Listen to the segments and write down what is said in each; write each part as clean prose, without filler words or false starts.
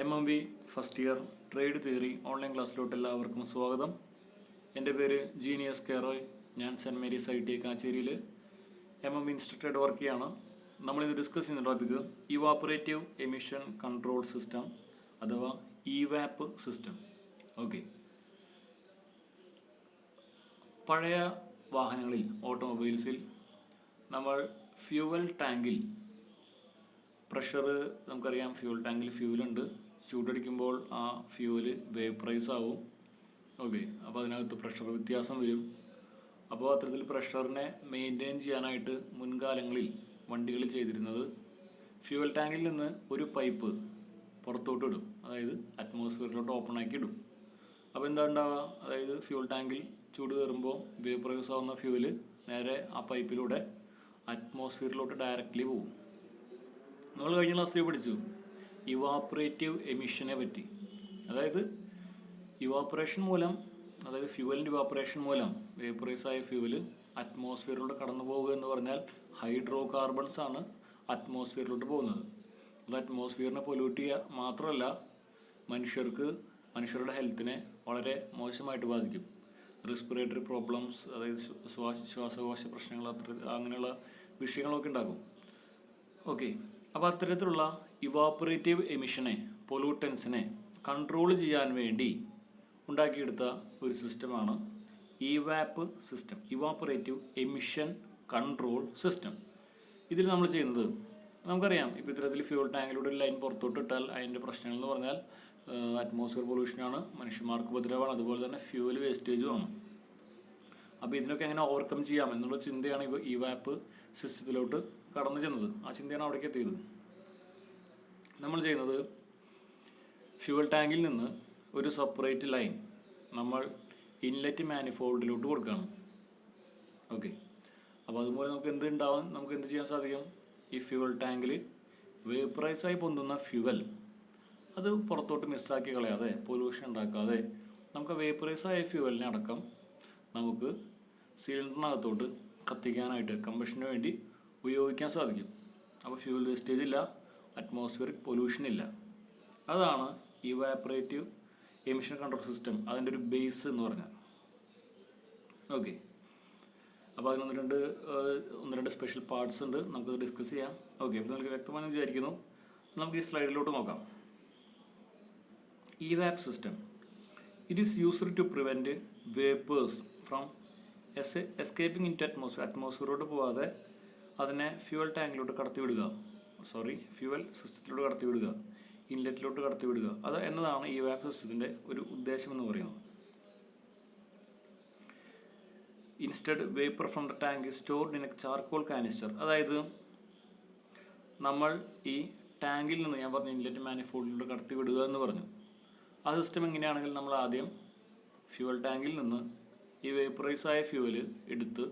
MMB first year trade theory online ക്ലാസ്സിലോട്ട് എല്ലാവർക്കും സ്വാഗതം. എൻ്റെ പേര് ജീനിയസ് കെറോയ്. ഞാൻ സെൻറ്റ് മേരീസ് ITI കാച്ചേരിയിൽ MMB ഇൻസ്ട്രക്ടറായിട്ട് വർക്ക് ചെയ്യാണ്. നമ്മളിത് ഡിസ്കസ് ചെയ്യുന്ന topic evaporative emission control system അഥവാ EVAP സിസ്റ്റം. ഓക്കെ, പഴയ വാഹനങ്ങളിൽ ഓട്ടോമൊബൈൽസിൽ നമ്മൾ ഫ്യൂവൽ ടാങ്കിൽ പ്രഷർ നമുക്കറിയാം. ഫ്യൂവൽ ടാങ്കിൽ ഫ്യൂവലുണ്ട്. ചൂടടിക്കുമ്പോൾ ആ ഫ്യൂവല് വേപ്പറൈസ് ആവും. ഓക്കെ, അപ്പോൾ അതിനകത്ത് പ്രഷർ വ്യത്യാസം വരും. അപ്പോൾ അത്തരത്തിൽ പ്രഷറിനെ മെയിൻറ്റെയിൻ ചെയ്യാനായിട്ട് മുൻകാലങ്ങളിൽ വണ്ടികളിൽ ചെയ്തിരുന്നത് ഫ്യൂവൽ ടാങ്കിൽ നിന്ന് ഒരു പൈപ്പ് പുറത്തോട്ട് ഇടും, അതായത് അറ്റ്മോസ്ഫിയറിലോട്ട് ഓപ്പൺ ആക്കി ഇടും. അപ്പോൾ എന്താ ഉണ്ടാവുക, അതായത് ഫ്യൂവൽ ടാങ്കിൽ ചൂട് കയറുമ്പോൾ വേപ്പറൈസ് ആവുന്ന ഫ്യൂവല് നേരെ ആ പൈപ്പിലൂടെ അറ്റ്മോസ്ഫിയറിലോട്ട് ഡയറക്റ്റ്ലി പോകും. നമ്മൾ കഴിഞ്ഞ ക്ലാസ്സിൽ പഠിച്ചു ഇവാപ്പറേറ്റീവ് എമിഷനെ പറ്റി. അതായത് ഇവാപ്പറേഷൻ മൂലം, അതായത് ഫ്യൂവലിൻ്റെ ഇവാപ്പറേഷൻ മൂലം വേപ്പറൈസ് ആയ ഫ്യൂവല് അറ്റ്മോസ്ഫിയറിലൂടെ കടന്നു പോകുക എന്ന് പറഞ്ഞാൽ ഹൈഡ്രോ കാർബൺസ് ആണ് അറ്റ്മോസ്ഫിയറിലോട്ട് പോകുന്നത്. അത് അറ്റ്മോസ്ഫിയറിനെ പൊല്യൂട്ട് ചെയ്യുക മാത്രമല്ല, മനുഷ്യരുടെ ഹെൽത്തിനെ വളരെ മോശമായിട്ട് ബാധിക്കും. റെസ്പിറേറ്ററി പ്രോബ്ലംസ്, അതായത് ശ്വാസകോശ പ്രശ്നങ്ങൾ, അങ്ങനെയുള്ള വിഷയങ്ങളൊക്കെ ഉണ്ടാകും. ഓക്കെ, അപ്പോൾ അത്തരത്തിലുള്ള ഇവാപ്പറേറ്റീവ് എമിഷനെ, പൊല്യൂട്ടൻസിനെ കൺട്രോൾ ചെയ്യാൻ വേണ്ടി ഉണ്ടാക്കിയെടുത്ത ഒരു സിസ്റ്റമാണ് EVAP system, evaporative emission control system. ഇതിൽ നമ്മൾ ചെയ്യുന്നത് നമുക്കറിയാം, ഇപ്പോൾ ഇത്തരത്തിൽ ഫ്യൂവൽ ടാങ്കിലൂടെ ഒരു ലൈൻ പുറത്തോട്ട് ഇട്ടാൽ അതിൻ്റെ പ്രശ്നങ്ങൾ എന്ന് പറഞ്ഞാൽ അറ്റ്മോസ്ഫിയർ പൊല്യൂഷനാണ്, മനുഷ്യന്മാർക്ക് ഉപദ്രവമാണ്, അതുപോലെ തന്നെ ഫ്യൂവൽ വേസ്റ്റേജുമാണ്. അപ്പോൾ ഇതിനൊക്കെ എങ്ങനെ ഓവർകം ചെയ്യാം എന്നുള്ള ചിന്തയാണ് EVAP സിസ്റ്റത്തിലോട്ട് കടന്നു ചെന്നത്. ആ ചിന്തയാണ് അവിടേക്ക് എത്തിയത്. നമ്മൾ ചെയ്യുന്നത് ഫ്യൂവൽ ടാങ്കിൽ നിന്ന് ഒരു സെപ്പറേറ്റ് ലൈൻ നമ്മൾ ഇൻലെറ്റ് മാനിഫോൾഡിലോട്ട് കൊടുക്കുകയാണ്. ഓക്കെ, അപ്പോൾ അതുപോലെ നമുക്ക് എന്ത് ചെയ്യാൻ സാധിക്കും, ഈ ഫ്യൂവൽ ടാങ്കിൽ വേപ്പറൈസായി പൊന്തുന്ന ഫ്യൂവൽ അത് പുറത്തോട്ട് മിസ്സാക്കി കളയാതെ, പൊല്യൂഷൻ ഉണ്ടാക്കാതെ നമുക്ക് വേപ്പറൈസായ ഫ്യൂവലിനെ അടക്കം നമുക്ക് സിലിണ്ടറിനകത്തോട്ട് കത്തിക്കാനായിട്ട്, കമ്പഷന് വേണ്ടി ഉപയോഗിക്കാൻ സാധിക്കും. അപ്പോൾ ഫ്യൂവൽ വേസ്റ്റേജ് ഇല്ല, അറ്റ്മോസ്ഫിയറിക് പൊല്യൂഷൻ ഇല്ല. അതാണ് ഇവാപ്പറേറ്റീവ് എമിഷൻ കൺട്രോൾ സിസ്റ്റം, അതിൻ്റെ ഒരു ബേസ് എന്ന് പറഞ്ഞാൽ. ഓക്കെ, അപ്പോൾ അതിന് ഒന്ന് രണ്ട് സ്പെഷ്യൽ പാർട്സ് ഉണ്ട്, നമുക്കത് ഡിസ്കസ് ചെയ്യാം. ഓക്കെ, അപ്പോൾ നിങ്ങൾക്ക് വ്യക്തമാണെന്ന് വിചാരിക്കുന്നു. നമുക്ക് ഈ സ്ലൈഡിലോട്ട് നോക്കാം. EVAP system, it is used to prevent vapours from escaping into അറ്റ്മോസ്ഫിയറോട്ട് പോകാതെ അതിനെ ഫ്യൂവൽ ടാങ്കിലോട്ട് ഫ്യൂവൽ സിസ്റ്റത്തിലോട്ട് കടത്തി വിടുക, ഇൻലെറ്റിലോട്ട് കടത്തി വിടുക. അത് എന്നതാണ് EVAP സിസ്റ്റത്തിൻ്റെ ഒരു ഉദ്ദേശം എന്ന് പറയുന്നത്. Instead vapour from the tank is stored in A charcoal canister. അതായത് നമ്മൾ ഈ ടാങ്കിൽ നിന്ന്, ഞാൻ പറഞ്ഞു ഇൻലെറ്റ് മാനിഫോൾഡിലോട്ട് കടത്തി വിടുക എന്ന് പറഞ്ഞു. ആ സിസ്റ്റം എങ്ങനെയാണെങ്കിൽ നമ്മൾ ആദ്യം ഫ്യൂവൽ ടാങ്കിൽ നിന്ന് ഈ വേപ്പറൈസ് ആയ ഫ്യൂവല് എടുത്ത്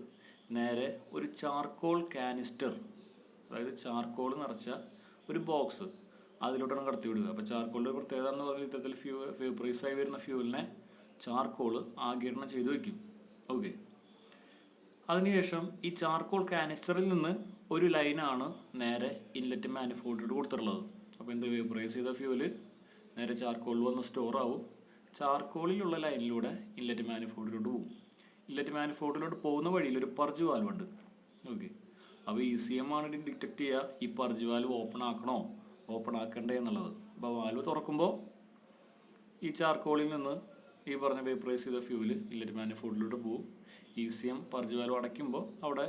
നേരെ ഒരു ചാർക്കോൾ കാനിസ്റ്റർ, അതായത് ചാർക്കോൾ നിറച്ച ഒരു ബോക്സ്, അതിലോട്ടാണ് കടത്തി വിടുക. അപ്പോൾ ചാർക്കോളിൻ്റെ പ്രത്യേകത എന്ന് പറഞ്ഞാൽ ഇത്തരത്തിൽ വേപ്പറൈസ് ആയി വരുന്ന ഫ്യൂവലിനെ ചാർക്കോൾ ആഗിരണം ചെയ്ത് വയ്ക്കും. ഓക്കെ, അതിനുശേഷം ഈ ചാർക്കോൾ കാനിസ്റ്ററിൽ നിന്ന് ഒരു ലൈനാണ് നേരെ ഇൻലെറ്റ് മാനിഫോൾഡിലോട്ട് കൊടുത്തിട്ടുള്ളത്. അപ്പോൾ എന്ത്, വേപ്പറൈസ് ചെയ്ത ഫ്യൂവല് നേരെ ചാർക്കോളിൽ വന്ന് സ്റ്റോർ ആവും. ചാർക്കോളിലുള്ള ലൈനിലൂടെ ഇൻലെറ്റ് മാനിഫോൾഡിലോട്ട് പോകും. ഇൻലെറ്റ് മാനിഫോൾഡിലോട്ട് പോകുന്ന വഴിയിൽ ഒരു പർജ് വാൽവ് ഉണ്ട്. ഓക്കെ, അപ്പോൾ ECM ആണ് ഇത് ഡിറ്റക്ട് ചെയ്യുക, ഈ പർജ് വാൽവ് ഓപ്പൺ ആക്കണോ ഓപ്പൺ ആക്കണ്ടേ എന്നുള്ളത്. അപ്പോൾ വാൽവ് തുറക്കുമ്പോൾ ഈ ചാർക്കോളിൽ നിന്ന് ഈ പറഞ്ഞ വേപ്പറൈസ് ചെയ്ത ഫ്യൂവല് ഇൻലെറ്റ് മാനിഫോൾഡിലോട്ട് പോകും. ECM പർജ് വാൽവ് അടയ്ക്കുമ്പോൾ അവിടെ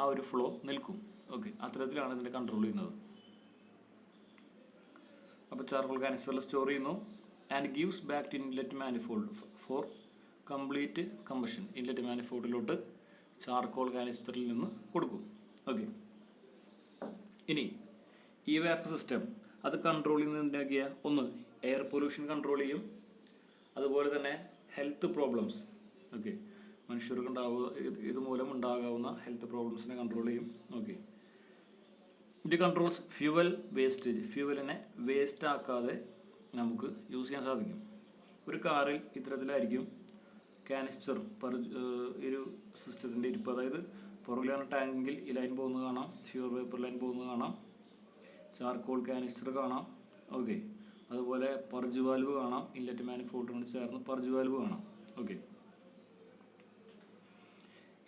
ആ ഒരു ഫ്ലോ നിൽക്കും. ഓക്കെ, അത്തരത്തിലാണ് ഇതിൻ്റെ കൺട്രോൾ ചെയ്യുന്നത്. അപ്പോൾ ചാർക്കോൾ കാനിസ്റ്ററിൽ സ്റ്റോർ ചെയ്യുന്നു and gives back to inlet manifold for complete combustion. Inlet മാനിഫോൾഡിലോട്ട് ചാർക്കോൾ കാനിസ്റ്ററിൽ നിന്ന് കൊടുക്കും. ഓക്കെ, ഇനി EVAP സിസ്റ്റം അത് കൺട്രോൾ ചെയ്യുന്നതിൻ്റെയൊക്കെ ഒന്ന് എയർ പൊല്യൂഷൻ കൺട്രോൾ ചെയ്യും, അതുപോലെ തന്നെ ഹെൽത്ത് പ്രോബ്ലംസ്. ഓക്കെ, മനുഷ്യർക്ക് ഇതുമൂലം ഉണ്ടാകാവുന്ന ഹെൽത്ത് പ്രോബ്ലംസിനെ കൺട്രോൾ ചെയ്യും. ഓക്കെ, ഇത് കൺട്രോൾസ് ഫ്യൂവൽ വേസ്റ്റേജ്, ഫ്യൂവലിനെ വേസ്റ്റ് ആക്കാതെ നമുക്ക് യൂസ് ചെയ്യാൻ സാധിക്കും. ഒരു കാറിൽ ഇത്തരത്തിലായിരിക്കും കാനിസ്റ്റർ ഒരു സിസ്റ്റത്തിൻ്റെ ഇരിപ്പ്. അതായത് പുറകിലാണ് ടാങ്കിൽ ഈ ലൈൻ പോകുന്നത് കാണാം, ഫ്യൂവൽ വേപ്പർ ലൈൻ പോകുന്നത് കാണാം, ചാർക്കോൾ കാനിസ്റ്റർ കാണാം. ഓക്കെ, അതുപോലെ പർജ് വാൽവ് കാണാം, ഇൻലെറ്റ് മാനിഫോൾഡിനോട് ചേർന്ന് പർജ് വാൽവ് കാണാം. ഓക്കെ,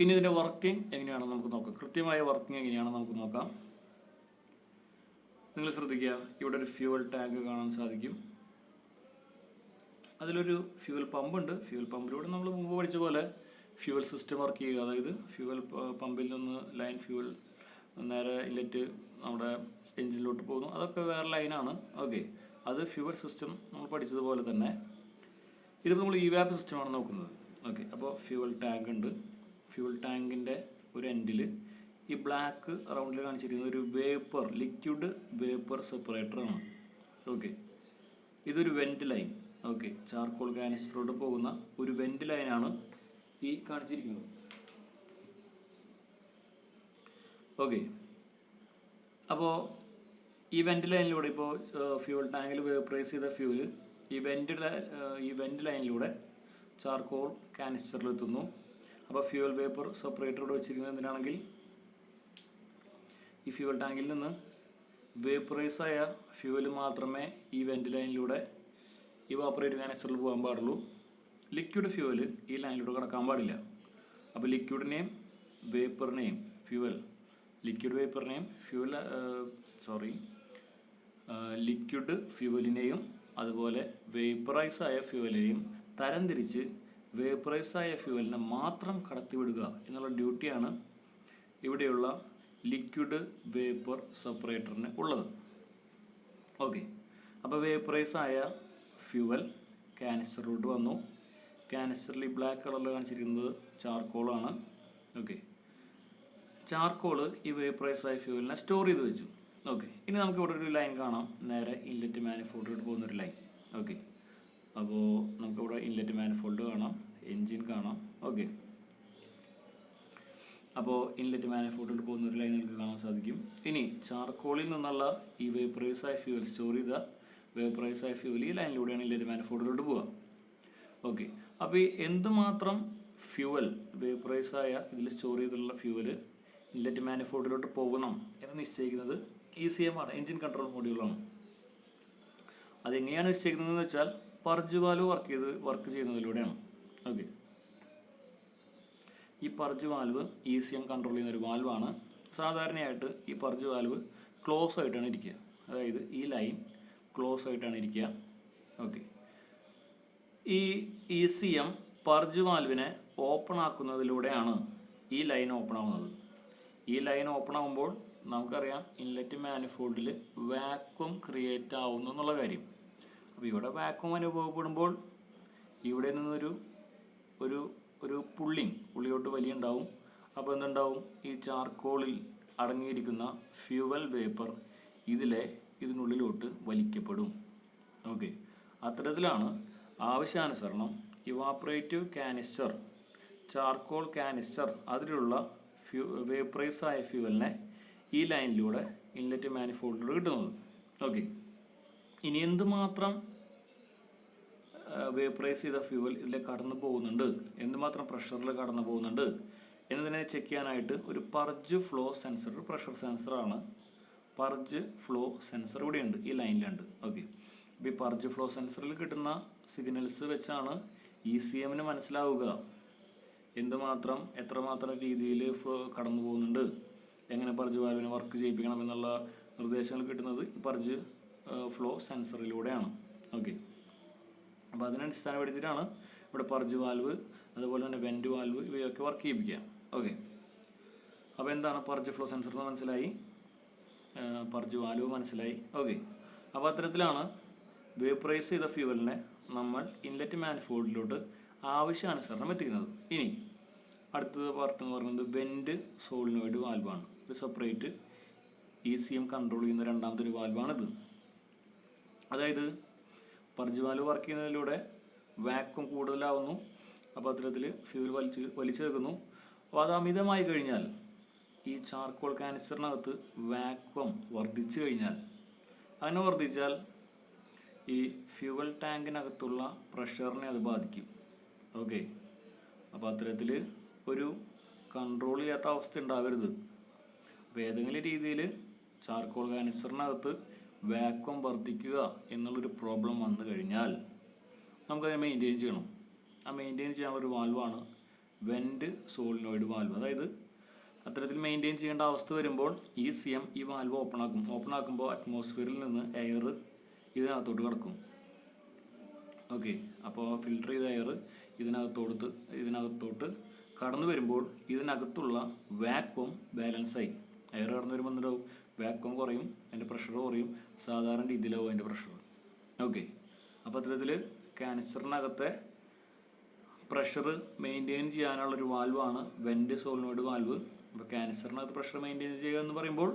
ഇനി ഇതിൻ്റെ വർക്കിംഗ് എങ്ങനെയാണെന്ന് നമുക്ക് നോക്കാം. കൃത്യമായ വർക്കിംഗ് എങ്ങനെയാണെന്ന് നമുക്ക് നോക്കാം. നിങ്ങൾ ശ്രദ്ധിക്കുക, ഇവിടെ ഒരു ഫ്യൂവൽ ടാങ്ക് കാണാൻ സാധിക്കും. അതിലൊരു ഫ്യൂവൽ പമ്പ് ഉണ്ട്. ഫ്യൂവൽ പമ്പിലൂടെ നമ്മൾ മുമ്പ് പഠിച്ച പോലെ ഫ്യൂവൽ സിസ്റ്റം വർക്ക് ചെയ്യുക. അതായത് ഫ്യൂവൽ പമ്പിൽ നിന്ന് ലൈൻ ഫ്യൂവൽ നേരെ ഇൻലെറ്റ് നമ്മുടെ എഞ്ചിനിലോട്ട് പോകുന്നു. അതൊക്കെ വേറെ ലൈനാണ്. ഓക്കെ, അത് ഫ്യൂവൽ സിസ്റ്റം നമ്മൾ പഠിച്ചതുപോലെ തന്നെ ഇത് നമ്മൾ ഇവാപ് സിസ്റ്റമാണ് നോക്കുന്നത്. ഓക്കെ, അപ്പോൾ ഫ്യൂവൽ ടാങ്ക് ഉണ്ട്. ഫ്യൂവൽ ടാങ്കിൻ്റെ ഒരു എൻഡിൽ ഈ ബ്ലാക്ക് റൗണ്ടിൽ കാണിച്ചിരിക്കുന്ന ഒരു വേപ്പർ, ലിക്വിഡ് വേപ്പർ സെപ്പറേറ്ററാണ്. ഓക്കെ, ഇതൊരു വെൻറ്റ് ലൈൻ. ഓക്കെ, ചാർക്കോൾ കാനിസ്റ്ററിലോട്ട് പോകുന്ന ഒരു വെൻറ്റ് ലൈനാണ് ഈ കാണിച്ചിരിക്കുന്നത്. ഓക്കെ, അപ്പോൾ ഈ വെൻറ്റ് ലൈനിലൂടെ ഇപ്പോൾ ഫ്യൂവൽ ടാങ്കിൽ വേപ്പറൈസ് ചെയ്ത ഫ്യൂവൽ ഈ വെൻറ്റ് ലൈനിലൂടെ ചാർക്കോൾ കാനിസ്റ്ററിലെത്തുന്നു. അപ്പോൾ ഫ്യൂവൽ വേപ്പർ സെപ്പറേറ്ററോട് വെച്ചിരിക്കുന്നത് എന്തിനാണെങ്കിൽ ഈ ഫ്യൂവൽ ടാങ്കിൽ നിന്ന് വേപ്പറൈസ് ആയ ഫ്യൂവൽ മാത്രമേ ഈ വെൻറ്റ് ലൈനിലൂടെ ഇവാപ്പറേറ്റ് കാനിസ്റ്ററിൽ പോകാൻ പാടുള്ളൂ. ലിക്വിഡ് ഫ്യൂവൽ ഈ ലൈനിലൂടെ കടക്കാൻ പാടില്ല. അപ്പോൾ ലിക്വിഡ് ഫ്യൂവലിനെയും അതുപോലെ വേപ്പറൈസ് ആയ ഫ്യൂവലിനെയും തരംതിരിച്ച് വേപ്പറൈസ് ആയ ഫ്യൂവലിനെ മാത്രം കടത്തിവിടുക എന്നുള്ള ഡ്യൂട്ടിയാണ് ഇവിടെയുള്ള ലിക്വിഡ് വേപ്പർ സെപ്പറേറ്ററിന് ഉള്ളത്. ഓക്കെ, അപ്പോൾ വേപ്പറൈസ് ആയ ഫ്യൂവൽ കാനിസ്റ്ററിലോട്ട് വന്നു. കാനിസ്റ്ററിൽ ബ്ലാക്ക് കളറിൽ കാണിച്ചിരിക്കുന്നത് ചാർക്കോളാണ്. ഓക്കെ, ചാർക്കോള് ഈ വേപ്പറൈസ് ആയ ഫ്യൂവലിനെ സ്റ്റോർ ചെയ്ത് വെച്ചു. ഓക്കെ, ഇനി നമുക്ക് ഇവിടെ ഒരു ലൈൻ കാണാം, നേരെ ഇൻലെറ്റ് മാനിഫോൾഡിലോട്ട് പോകുന്നൊരു ലൈൻ. ഓക്കെ, അപ്പോൾ നമുക്കിവിടെ ഇൻലെറ്റ് മാനിഫോൾഡ് കാണാം, എൻജിൻ കാണാം. ഓക്കെ, അപ്പോൾ ഇൻലെറ്റ് മാനിഫോൾഡിലോട്ട് പോകുന്നൊരു ലൈൻ നിങ്ങൾക്ക് കാണാൻ സാധിക്കും. ഇനി ചാർക്കോളിൽ നിന്നുള്ള ഈ വേപ്പറൈസ് ആയ ഫ്യൂവൽ സ്റ്റോർ ചെയ്ത വേപ്പറൈസ് ആയ ഫ്യൂവൽ ഈ ലൈനിലൂടെയാണ് ഇൻലെറ്റ് മാനിഫോൾഡിലോട്ട് പോവുക. ഓക്കെ, അപ്പോൾ ഈ എന്തുമാത്രം ഫ്യൂവൽ വേപ്പറൈസ് ആയ ഇതിൽ സ്റ്റോർ ചെയ്തിട്ടുള്ള ഫ്യൂവൽ ഇൻലെറ്റ് മാനിഫോൾഡിലോട്ട് പോകണം എന്ന് നിശ്ചയിക്കുന്നത് ECM ആണ്, എൻജിൻ കൺട്രോൾ മൊഡ്യൂളാണ്. അതെങ്ങനെയാണ് നിശ്ചയിക്കുന്നതെന്ന് വെച്ചാൽ പർജ് വാൽവ് വർക്ക് ചെയ്യുന്നതിലൂടെയാണ്. ഓക്കെ, ഈ പർജ് വാൽവ് ECM കൺട്രോൾ ചെയ്യുന്ന ഒരു വാൽവാണ്. സാധാരണയായിട്ട് ഈ പർജ് വാൽവ് ക്ലോസ് ആയിട്ടാണ് ഇരിക്കുക. അതായത് ഈ ലൈൻ ക്ലോസ് ആയിട്ടാണ് ഇരിക്കുക. ഓക്കെ, ഈ ECM പർജ് വാൽവിനെ ഓപ്പൺ ആക്കുന്നതിലൂടെയാണ് ഈ ലൈൻ ഓപ്പൺ ആവുന്നത്. ഈ ലൈൻ ഓപ്പൺ ആകുമ്പോൾ നമുക്കറിയാം ഇൻലെറ്റ് മാനിഫോൾഡിൽ വാക്വം ക്രിയേറ്റ് ആവുന്നു എന്നുള്ള കാര്യം. അപ്പോൾ ഇവിടെ വാക്വം അനുഭവപ്പെടുമ്പോൾ ഇവിടെ നിന്നൊരു ഒരു ഒരു പുള്ളിയോട്ട് വലിയ ഉണ്ടാവും. അപ്പോൾ എന്തുണ്ടാവും, ഈ ചാർക്കോളിൽ അടങ്ങിയിരിക്കുന്ന ഫ്യൂവൽ വേപ്പർ ഇതിനുള്ളിലോട്ട് വലിക്കപ്പെടും. ഓക്കെ, അത്തരത്തിലാണ് ആവശ്യാനുസരണം ഇവാപ്പറേറ്റീവ് കാനിസ്റ്റർ, ചാർക്കോൾ കാനിസ്റ്റർ അതിലുള്ള വേപ്പറൈസ് ആയ ഫ്യൂവലിനെ ഈ ലൈനിലൂടെ ഇൻലെറ്റ് മാനിഫോൾഡിലൂടെ കിട്ടുന്നത്. ഓക്കെ, ഇനി എന്തുമാത്രം വേപ്പറൈസ് ചെയ്ത ഫ്യൂവൽ ഇതിൽ കടന്നു പോകുന്നുണ്ട്, എന്തുമാത്രം പ്രഷറിൽ കടന്നു പോകുന്നുണ്ട് എന്നതിനെ ചെക്ക് ചെയ്യാനായിട്ട് ഒരു പർജ് ഫ്ലോ സെൻസർ, പ്രഷർ സെൻസറാണ് പർജ് ഫ്ലോ സെൻസർ ഇവിടെയുണ്ട്, ഈ ലൈനിലുണ്ട്. ഓക്കെ, അപ്പോൾ ഈ പർജ് ഫ്ലോ സെൻസറിൽ കിട്ടുന്ന സിഗ്നൽസ് വെച്ചാണ് ECMന് മനസ്സിലാവുക എത്രമാത്രം രീതിയിൽ ഫ്ലോ കടന്നു പോകുന്നുണ്ട്, എങ്ങനെ പർജ് വാൽവിനെ വർക്ക് ചെയ്യിപ്പിക്കണം എന്നുള്ള നിർദ്ദേശങ്ങൾ കിട്ടുന്നത് ഈ പർജ് ഫ്ലോ സെൻസറിലൂടെയാണ്. ഓക്കെ, അപ്പോൾ അതിനെ അടിസ്ഥാനപ്പെടുത്തിയിട്ടാണ് ഇവിടെ പർജ് വാൽവ് അതുപോലെ തന്നെ വെൻറ്റ് വാൽവ് ഇവയൊക്കെ വർക്ക് ചെയ്യിപ്പിക്കുക. ഓക്കെ, അപ്പോൾ എന്താണ് പർജ് ഫ്ലോ സെൻസർ എന്ന് മനസ്സിലായി, പർജ് വാൽവ് മനസ്സിലായി. ഓക്കെ, അപ്പോൾ അത്തരത്തിലാണ് വേപ്പറൈസ് ചെയ്ത ഫ്യൂവലിനെ നമ്മൾ ഇൻലെറ്റ് മാനിഫോൾഡിലോട്ട് ആവശ്യാനുസരണം എത്തിക്കുന്നത്. ഇനി അടുത്തത് പാർട്ട് എന്ന് പറയുന്നത് വെൻറ്റ് സോളിനോയിഡ് വാൽവാണ്. ഇത് സെപ്പറേറ്റ് ECM കൺട്രോൾ ചെയ്യുന്ന രണ്ടാമത്തെ ഒരു വാൽവാണിത്. അതായത് പർജ് വാൽവ് വർക്ക് ചെയ്യുന്നതിലൂടെ വാക്വം കൂടുതലാവുന്നു. അപ്പോൾ അത്തരത്തിൽ ഫ്യൂവൽ വലിച്ചെടുക്കുന്നു. അപ്പോൾ അത് അമിതമായി കഴിഞ്ഞാൽ ഈ ചാർക്കോൾ കാനിസ്റ്ററിനകത്ത് വാക്വം വർദ്ധിച്ചു കഴിഞ്ഞാൽ, അങ്ങനെ വർദ്ധിച്ചാൽ ഈ ഫ്യൂവൽ ടാങ്കിനകത്തുള്ള പ്രഷറിനെ അത് ബാധിക്കും. ഓക്കെ, അപ്പോൾ അത്തരത്തിൽ ഒരു കൺട്രോൾ ചെയ്യാത്ത അവസ്ഥ ഉണ്ടാകരുത്. അപ്പോൾ ഏതെങ്കിലും രീതിയിൽ ചാർക്കോൾ കാനിസ്റ്ററിനകത്ത് വാക്വം വർദ്ധിക്കുക എന്നുള്ളൊരു പ്രോബ്ലം വന്നു കഴിഞ്ഞാൽ നമുക്കതിനെ മെയിൻറ്റെയിൻ ചെയ്യണം. ആ മെയിൻറ്റെയിൻ ചെയ്യാനുള്ളൊരു വാൽവാണ് വെൻറ്റ് സോളിനോയിഡ് വാൽവ്. അതായത് അത്തരത്തിൽ മെയിൻറ്റെയിൻ ചെയ്യേണ്ട അവസ്ഥ വരുമ്പോൾ ECM ഈ വാൽവ് ഓപ്പൺ ആക്കുമ്പോൾ അറ്റ്മോസ്ഫിയറിൽ നിന്ന് എയർ ഇതിനകത്തോട്ട് കിടക്കും. ഓക്കെ, അപ്പോൾ ഫിൽട്ടർ ചെയ്ത എയർ ഇതിനകത്തോട്ട് കടന്നു വരുമ്പോൾ ഇതിനകത്തുള്ള വാക്വം ബാലൻസായി. എയർ കടന്നു വരുമ്പോൾ എന്താവും, വാക്വം കുറയും, അതിൻ്റെ പ്രഷർ കുറയും, സാധാരണ രീതിയിലാവും അതിൻ്റെ പ്രഷർ. ഓക്കെ, അപ്പോൾ അത്തരത്തിൽ കാനിസ്റ്ററിനകത്തെ പ്രഷർ മെയിൻറ്റെയിൻ ചെയ്യാനുള്ളൊരു വാൽവാണ് വെൻറ്റ് സോളിനോയിഡ് വാൽവ്. അപ്പോൾ കാനിസ്റ്ററിനകത്ത് പ്രഷർ മെയിൻറ്റെയിൻ ചെയ്യുക എന്ന് പറയുമ്പോൾ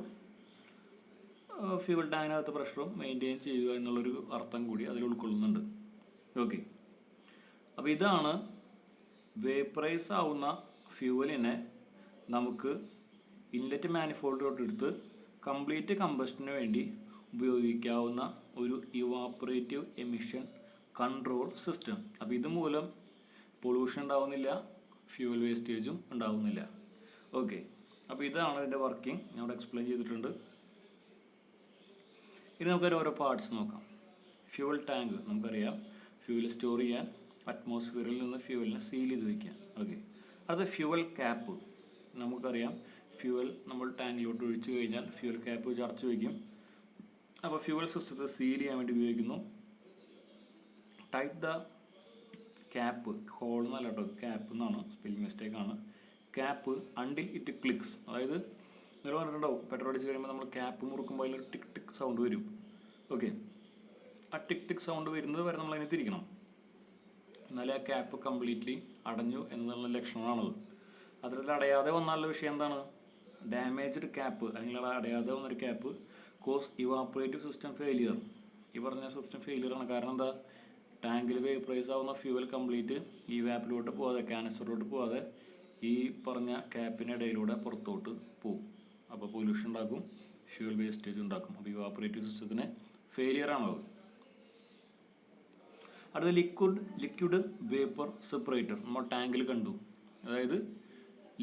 ഫ്യൂവൽ ടാങ്കിനകത്ത് പ്രഷറും മെയിൻറ്റെയിൻ ചെയ്യുക എന്നുള്ളൊരു അർത്ഥം കൂടി അതിൽ ഉൾക്കൊള്ളുന്നുണ്ട്. ഓക്കെ, അപ്പോൾ ഇതാണ് വേപ്പറൈസ് ആവുന്ന ഫ്യൂവലിനെ നമുക്ക് ഇൻലെറ്റ് മാനിഫോൾഡിലോട്ട് എടുത്ത് കംപ്ലീറ്റ് കമ്പഷന് വേണ്ടി ഉപയോഗിക്കാവുന്ന ഒരു ഇവാപ്പറേറ്റീവ് എമിഷൻ കൺട്രോൾ സിസ്റ്റം. അപ്പോൾ ഇതുമൂലം പൊള്യൂഷൻ ഉണ്ടാവുന്നില്ല, ഫ്യൂവൽ വേസ്റ്റേജും ഉണ്ടാവുന്നില്ല. ഓക്കെ, അപ്പോൾ ഇതാണ് ഇതിൻ്റെ വർക്കിംഗ്. ഞാൻ ഇവിടെ എക്സ്പ്ലെയിൻ ചെയ്തിട്ടുണ്ട്. ഇനി നമുക്കൊരു ഓരോ പാർട്സ് നോക്കാം. ഫ്യൂവൽ ടാങ്ക് നമുക്കറിയാം, ഫ്യൂവൽ സ്റ്റോർ ചെയ്യാൻ അറ്റ്മോസ്ഫിയറിൽ നിന്ന് ഫ്യൂവലിനെ സീൽ ചെയ്ത് വയ്ക്കാൻ. ഓക്കെ, അടുത്ത ഫ്യൂവൽ ക്യാപ്പ്. നമുക്കറിയാം, ഫ്യൂവൽ നമ്മൾ ടാങ്കിലോട്ട് ഒഴിച്ചു കഴിഞ്ഞാൽ ഫ്യൂവൽ ക്യാപ്പ് വെച്ച് അടച്ചു വയ്ക്കും. അപ്പോൾ ഫ്യൂവൽ സിസ്റ്റത്തെ സീൽ ചെയ്യാൻ വേണ്ടി ഉപയോഗിക്കുന്നു. ടൈറ്റ് ദ ക്യാപ്പ്, ഹോൾ എന്നല്ല കേട്ടോ, ക്യാപ്പ് എന്നാണ്, സ്പെല്ലിംഗ് മിസ്റ്റേക്കാണ്. Cap until it clicks. അതായത് നിങ്ങൾ പറഞ്ഞിട്ടുണ്ടാവും, പെട്രോൾ അടിച്ച് കഴിയുമ്പോൾ നമ്മൾ ക്യാപ്പ് മുറുക്കുമ്പോൾ അതിലൊരു ടിക് ടിക് സൗണ്ട് വരും. ഓക്കെ, ആ ടിക് ടിക് സൗണ്ട് വരുന്നത് വരെ നമ്മൾ അതിനെ തിരിക്കണം, എന്നാലേ ആ ക്യാപ്പ് കംപ്ലീറ്റ്ലി അടഞ്ഞു എന്നുള്ള ലക്ഷണമാണത്. അത്തരത്തിൽ അടയാതെ വന്നാലുള്ള വിഷയം എന്താണ്, ഡാമേജ്ഡ് ക്യാപ്പ് അല്ലെങ്കിൽ അടയാതെ വന്നൊരു cap cause evaporative system failure. ഈ പറഞ്ഞ സിസ്റ്റം ഫെയിലിയറാണ്. കാരണം എന്താ, ടാങ്കിൽ വേപ്പറൈസ് ആവുന്ന ഫ്യൂവൽ കംപ്ലീറ്റ് ഈ വാപ്പിലോട്ട് പോകാതെ, കാനിസ്റ്ററിലോട്ട് പോകാതെ ഈ പറഞ്ഞ ക്യാപ്പിനിടയിലൂടെ പുറത്തോട്ട് പോവും. അപ്പോൾ പൊല്യൂഷൻ ഉണ്ടാക്കും, ഫ്യൂവൽ വേസ്റ്റേജ് ഉണ്ടാക്കും. അപ്പോൾ ഇവാപ്പറേറ്റീവ് സിസ്റ്റത്തിന് ഫെയിലിയറാണത്. അടുത്ത ലിക്വിഡ് വേപ്പർ സെപ്പറേറ്റർ നമ്മൾ ടാങ്കിൽ കണ്ടു. അതായത്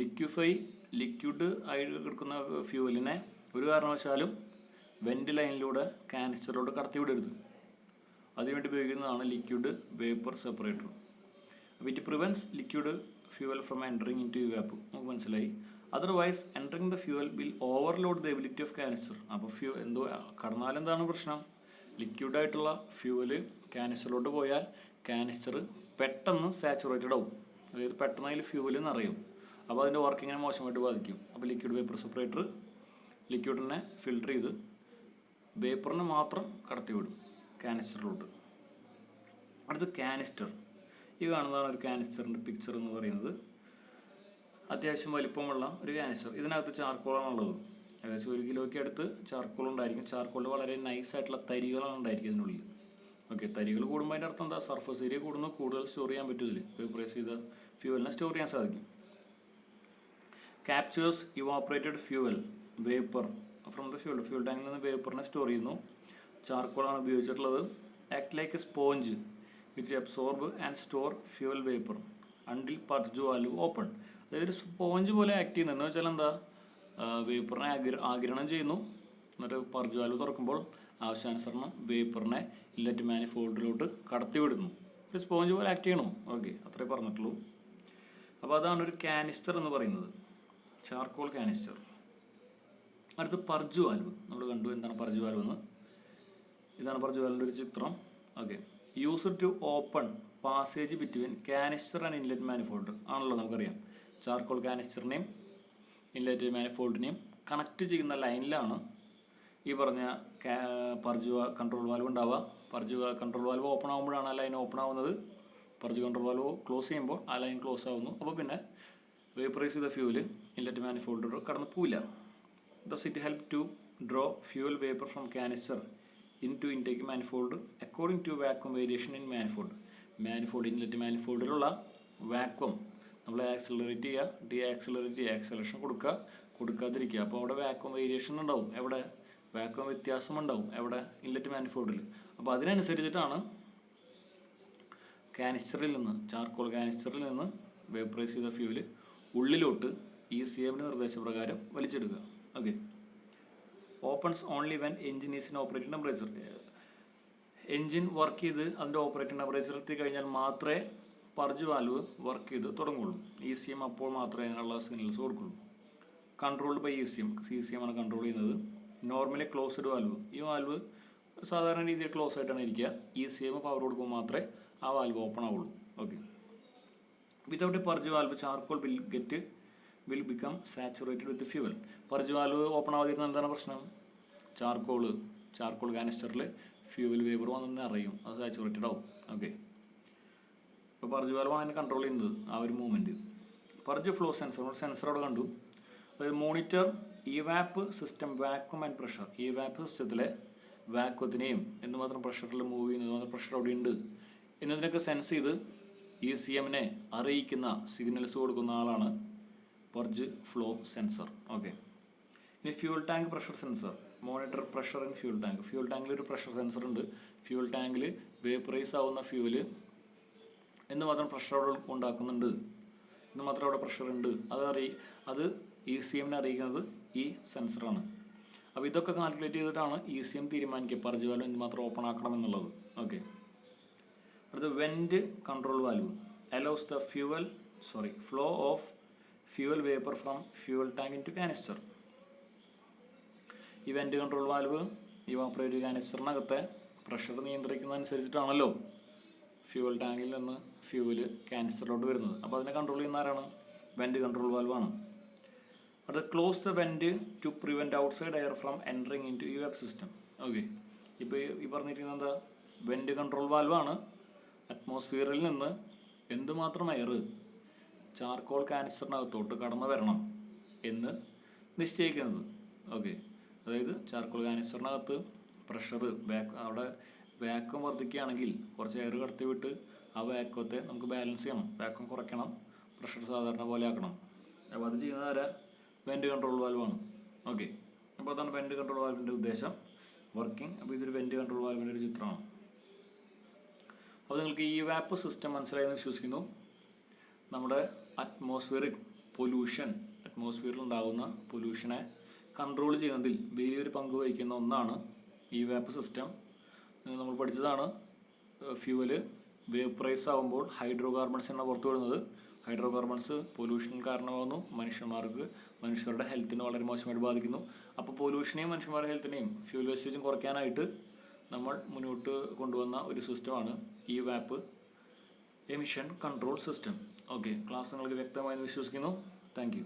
ലിക്വിഡ് ആയി എടുക്കുന്ന ഫ്യൂവലിനെ ഒരു കാരണവശാലും വെൻറ്റ് ലൈനിലൂടെ കാനിസ്റ്ററിലോട്ട് കടത്തി വിടരുത്. അതിനുവേണ്ടി ഉപയോഗിക്കുന്നതാണ് ലിക്വിഡ് വേപ്പർ സെപ്പറേറ്റർ. അപ്പോൾ it prevents liquid fuel from entering in to vap. നമുക്ക് മനസ്സിലായി. Otherwise entering the fuel will overload the ability of canister. അപ്പോൾ കടന്നാലെന്താണ് പ്രശ്നം, ലിക്വിഡായിട്ടുള്ള ഫ്യൂവല് കാനിസ്റ്ററിലോട്ട് പോയാൽ കാനിസ്റ്റർ പെട്ടെന്ന് സാച്ചുറേറ്റഡ് ആവും. അതായത് പെട്ടെന്ന് അതിൽ ഫ്യൂവൽ നിറയും. അപ്പോൾ അതിൻ്റെ വർക്കിങ്ങിനെ മോശമായിട്ട് ബാധിക്കും. അപ്പോൾ ലിക്വിഡ് വേപ്പർ സെപ്പറേറ്റർ ലിക്വിഡിനെ ഫിൽട്ടർ ചെയ്ത് വേപ്പറിനെ മാത്രം കടത്തിവിടും കാനിസ്റ്ററിലോട്ട്. അടുത്ത് കാനിസ്റ്റർ. ഈ കാണുന്നതാണ് ഒരു കാനിസ്റ്ററിൻ്റെ പിക്ചർ എന്ന് പറയുന്നത്. അത്യാവശ്യം വലിപ്പമുള്ള ഒരു കാനിസ്റ്റർ. ഇതിനകത്ത് ചാർക്കോളാണുള്ളത്. ഏകദേശം 1 കിലോയ്ക്ക് അടുത്ത് ചാർക്കോൾ ഉണ്ടായിരിക്കും. ചാർക്കോളിൽ വളരെ നൈസായിട്ടുള്ള തരികളാണ് ഉണ്ടായിരിക്കും ഇതിനുള്ളിൽ. ഓക്കെ, തരികൾ കൂടുമ്പോൾ അതിൻ്റെ അർത്ഥം എന്താ, സർഫസ് ഏരിയ കൂടുന്നു, കൂടുതൽ സ്റ്റോർ ചെയ്യാൻ പറ്റും. ഇതിൽ വേപ്പറൈസ് ചെയ്ത ഫ്യൂവലിനെ സ്റ്റോർ ചെയ്യാൻ സാധിക്കും. Captures evaporated fuel vapour from the fuel ടാങ്കിൽ നിന്ന് വേപ്പറിനെ സ്റ്റോർ ചെയ്യുന്നു. ചാർക്കോളാണ് ഉപയോഗിച്ചിട്ടുള്ളത്. Act like A sponge which absorb and store fuel vapour until purge valve open. അതായത് ഒരു സ്പോഞ്ച് പോലെ ആക്ട് ചെയ്യുന്നത് എന്ന് വെച്ചാൽ എന്താ, വേപ്പറിനെ ആഗിരണം ചെയ്യുന്നു, എന്നിട്ട് പർജ് വാൽവ് തുറക്കുമ്പോൾ ആവശ്യാനുസരണം വേപ്പറിനെ ഇൻലെറ്റ് മാനിഫോൾഡിലോട്ട് കടത്തി വിടുന്നു. ഒരു സ്പോഞ്ച് പോലെ ആക്ട് ചെയ്യണം. ഓക്കെ, അത്രേ പറഞ്ഞിട്ടുള്ളൂ. അപ്പോൾ അതാണ് ഒരു കാനിസ്റ്റർ എന്ന് പറയുന്നത്, ചാർക്കോൾ കാനിസ്റ്റർ. അടുത്ത് പർജ് വാൽവ് നമ്മൾ കണ്ടു. എന്താണ് പർജ് വാൽവ് എന്ന്? ഇതാണ് പർജ് വാൽവിൻ്റെ ഒരു ചിത്രം. Okay, used to open passage between canister and inlet manifold ആണല്ലോ നമുക്കറിയാം. ചാർക്കോൾ കാനിസ്റ്ററിനെയും ഇൻലെറ്റ് മാനിഫോൾഡിനെയും കണക്ട് ചെയ്യുന്ന ലൈനിലാണ് ഈ പറഞ്ഞ പർജ് കൺട്രോൾ വാൽവ് ഉണ്ടാവുക. പർജ് കൺട്രോൾ വാൽവ് ഓപ്പൺ ആകുമ്പോഴാണ് ആ ലൈൻ ഓപ്പൺ ആവുന്നത്. പർജ് കൺട്രോൾ വാൽവ് ക്ലോസ് ചെയ്യുമ്പോൾ ആ ലൈൻ ക്ലോസ് ആവുന്നു. അപ്പോൾ പിന്നെ വേപ്പറൈസ് ചെയ്ത ഫ്യൂവൽ ഇൻലെറ്റ് മാനിഫോൾഡിലൂടെ കടന്ന് പോവില്ല. Thus it help to draw fuel vapour from canister into intake manifold according to vacuum variation in manifold. Inlet മാനിഫോൾഡിലുള്ള വാക്വം നമ്മൾ ആക്സിലറേറ്റ് ചെയ്യുക, ഡീആക്സിലറേറ്റ് ചെയ്യുക, ആക്സിലറേഷൻ കൊടുക്കാതിരിക്കുക. അപ്പോൾ അവിടെ വാക്വം വേരിയേഷൻ ഉണ്ടാവും, എവിടെ വാക്വം വ്യത്യാസം ഉണ്ടാവും, എവിടെ ഇൻലെറ്റ് മാനിഫോൾഡിൽ. അപ്പോൾ അതിനനുസരിച്ചിട്ടാണ് ചാർക്കോൾ കാനിസ്റ്ററിൽ നിന്ന് വേപ്പറൈസ് ചെയ്ത ഫ്യൂവൽ ഉള്ളിലോട്ട് ECM നിർദ്ദേശപ്രകാരം വലിച്ചെടുക്കുക. Okay, opens only when engine is in operating temperature. Engine work ചെയ്ത് അതിൻ്റെ ഓപ്പറേറ്റിംഗ് ടെമ്പറേച്ചർ എത്തി കഴിഞ്ഞാൽ മാത്രമേ പർജ് വാൽവ് വർക്ക് ചെയ്ത് തുടങ്ങുള്ളൂ. ECM അപ്പോൾ മാത്രമേ അതിനുള്ള സിഗ്നൽസ് കൊടുക്കുള്ളൂ. കൺട്രോൾഡ് ബൈ ECM, CCM ആണ് കൺട്രോൾ ചെയ്യുന്നത്. നോർമലി ക്ലോസ്ഡ് വാൽവ്, ഈ വാൽവ് സാധാരണ രീതിയിൽ ക്ലോസ് ആയിട്ടാണ് ഇരിക്കുക. ECM പവർ കൊടുക്കുമ്പോൾ മാത്രമേ ആ വാൽവ് ഓപ്പൺ ആവുള്ളൂ. Okay. Without purge valve charcoal will become saturated with fuel. Purge valve open ആവാതിരുന്ന എന്താണ് പ്രശ്നം? ചാർക്കോൾ കാനിസ്റ്ററിൽ ഫ്യൂവൽ വേപ്പർ വന്ന് അറിയും, അത് സാച്ചുറേറ്റഡ് ആവും. ഓക്കെ. ഇപ്പോൾ പർജ് വാൽവാണ് അതിനെ കൺട്രോൾ ചെയ്യുന്നത്, ആ ഒരു മൂവ്മെൻറ്റ്. പർജ് ഫ്ലോ സെൻസർ അവിടെ കണ്ടു. അതായത് monitor evap system vacuum and pressure. Evap സിസ്റ്റത്തിലെ വാക്വത്തിനെയും എന്തുമാത്രം പ്രഷറിൽ മൂവ് ചെയ്യുന്നത്, പ്രഷർ അവിടെ ഉണ്ട് എന്നതിനൊക്കെ സെൻസ് ചെയ്ത് ECMനെ അറിയിക്കുന്ന സിഗ്നൽസ് കൊടുക്കുന്ന ആളാണ് പർജ് ഫ്ലോ സെൻസർ. ഓക്കെ. ഇനി fuel tank pressure sensor, monitor pressure in fuel tank. Fuel ടാങ്കിൽ ഒരു പ്രഷർ സെൻസർ ഉണ്ട്. ഫ്യൂൽ ടാങ്കിൽ വേപ്പറൈസ് ആവുന്ന ഫ്യൂവൽ എന്തുമാത്രം പ്രഷർ അവിടെ ഉണ്ടാക്കുന്നുണ്ട്, എന്തുമാത്രം അവിടെ പ്രഷർ ഉണ്ട്, അത് ECMനെ അറിയിക്കുന്നത് ഈ സെൻസറാണ്. അപ്പോൾ ഇതൊക്കെ കാൽക്കുലേറ്റ് ചെയ്തിട്ടാണ് ECM തീരുമാനിക്കുക പർജ് വാൽവ് എന്തുമാത്രം ഓപ്പൺ ആക്കണം എന്നുള്ളത്. ഓക്കെ. അടുത്ത vent control valve allows the flow of fuel vapour from fuel tank in to canister. ഈ വെൻറ്റ് കൺട്രോൾ വാൽവ് ഇവാപ്പറേറ്റർ കാനിസ്റ്ററിനകത്തെ പ്രഷർ നിയന്ത്രിക്കുന്നതനുസരിച്ചിട്ടാണല്ലോ ഫ്യൂവൽ ടാങ്കിൽ നിന്ന് ഫ്യൂവല് കാനിസ്റ്ററിലോട്ട് വരുന്നത്. അപ്പോൾ അതിനെ കൺട്രോൾ ചെയ്യുന്ന ആരാണ്? വെൻറ്റ് കൺട്രോൾ വാൽവാണ്. അത് close the vent to prevent outside air from entering in to evap system. Okay. ഇപ്പോൾ ഈ പറഞ്ഞിരിക്കുന്നത് എന്താ? വെൻറ്റ് കൺട്രോൾ വാൽവാണ് അറ്റ്മോസ്ഫിയറിൽ നിന്ന് എന്തുമാത്രം എയർ ചാർക്കോൾ കാനിസ്റ്ററിനകത്തോട്ട് കടന്നു വരണം എന്ന് നിശ്ചയിക്കുന്നത്. ഓക്കെ. അതായത് ചാർക്കോൾ കാനിസ്റ്ററിനകത്ത് പ്രഷർ അവിടെ വാക്വം വർദ്ധിക്കുകയാണെങ്കിൽ കുറച്ച് എയർ കടത്തി വിട്ട് ആ വാക്വത്തെ നമുക്ക് ബാലൻസ് ചെയ്യണം, വാക്വം കുറയ്ക്കണം, പ്രഷർ സാധാരണ പോലെ ആക്കണം. അപ്പോൾ അത് ചെയ്യുന്നത് ആരാ? വെൻറ്റ് കൺട്രോൾ വാൽവാണ്. ഓക്കെ. അപ്പോൾ അതാണ് വെൻറ്റ് കൺട്രോൾ വാൽവിൻ്റെ ഉദ്ദേശം, വർക്കിംഗ്. അപ്പോൾ ഇതൊരു വെൻറ്റ് കൺട്രോൾ വാൽവിൻ്റെ ഒരു ചിത്രമാണ്. അപ്പോൾ നിങ്ങൾക്ക് ഈ ഇവാപ്പ് സിസ്റ്റം മനസ്സിലായെന്ന് വിശ്വസിക്കുന്നു. നമ്മുടെ അറ്റ്മോസ്ഫിയറിൽ ഉണ്ടാകുന്ന പൊല്യൂഷനെ കൺട്രോൾ ചെയ്യുന്നതിൽ വലിയൊരു പങ്ക് വഹിക്കുന്ന ഒന്നാണ് ഈ ഇവാപ്പ് സിസ്റ്റം. നമ്മൾ പഠിച്ചതാണ്, ഫ്യൂവല് വേപ്പറൈസ് ആകുമ്പോൾ ഹൈഡ്രോ കാർബൺസ് ആണ് പുറത്തു വിടുന്നത്. ഹൈഡ്രോ കാർബൺസ് പൊല്യൂഷൻ കാരണമാകുന്നു, മനുഷ്യരുടെ ഹെൽത്തിനെ വളരെ മോശമായിട്ട് ബാധിക്കുന്നു. അപ്പോൾ പൊല്യൂഷനെയും മനുഷ്യന്മാരുടെ ഹെൽത്തിനെയും ഫ്യൂൽ വേസ്റ്റേജും കുറയ്ക്കാനായിട്ട് നമ്മൾ മുന്നോട്ട് കൊണ്ടുവന്ന ഒരു സിസ്റ്റമാണ് ഈ evap emission control system. Okay. Class നിങ്ങൾക്ക് വ്യക്തമായി വിശ്വസിക്കുന്നു. Thank U.